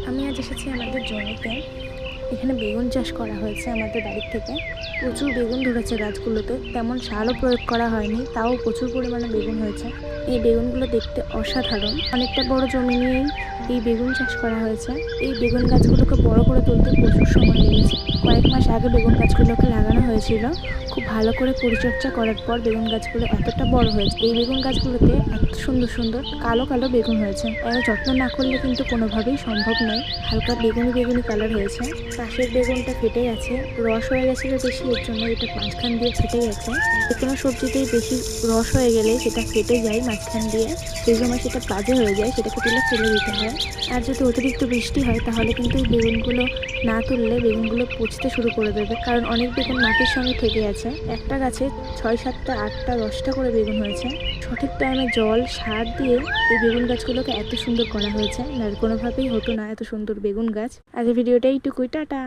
আমি আজ এসেছি আমাদের জমিতে। এখানে বেগুন চাষ করা হয়েছে আমাদের বাড়ির থেকে। প্রচুর বেগুন ধরেছে গাছগুলোতে, তেমন সারও প্রয়োগ করা হয়নি, তাও প্রচুর পরিমাণে বেগুন হয়েছে। এই বেগুনগুলো দেখতে অসাধারণ। অনেকটা বড় জমি নিয়েই এই বেগুন চাষ করা হয়েছে। এই বেগুন গাছগুলোকে বড় করে তুলতে প্রচুর সময় লেগেছে। কয়েক মাস আগে বেগুন গাছগুলোকে লাগানো হয়েছিল। খুব ভালো করে পরিচর্যা করার পর বেগুন গাছগুলো এতটা বড় হয়েছে। এই বেগুন গাছগুলোতে এত সুন্দর সুন্দর কালো কালো বেগুন হয়েছে। এর যত্ন না করলে কিন্তু কোনোভাবেই সম্ভব নয়। হালকা বেগুনি বেগুনি কালার হয়েছে। পাশের বেগুনটা ফেটে গেছে, রস হয়ে গেছে বেশি, এর জন্য এটা মাঝখান দিয়ে ফেটে গেছে। যে কোনো সবজিতেই বেশি রস হয়ে গেলে সেটা ফেটে যায় মাঝখান দিয়ে, সেই সময় সেটা বাজে হয়ে যায়, সেটাকে তুলে ফেলে দিতে হয়। আর যদি অতিরিক্ত বৃষ্টি হয় তাহলে কিন্তু এই বেগুনগুলো না তুললে বেগুনগুলো পচতে শুরু করে দেবে, কারণ অনেক বেগুন মাটির সঙ্গে থেকে আছে। একটা গাছে 6, 7, 8, 10টা করে বেগুন হয়েছে। সঠিক টাইমে জল সার দিয়ে এই বেগুন গাছগুলোকে এত সুন্দর করা হয়েছে, আর কোনোভাবেই হতো না এত সুন্দর বেগুন গাছ। আজ ভিডিওটা এইটুকুই, টাটা।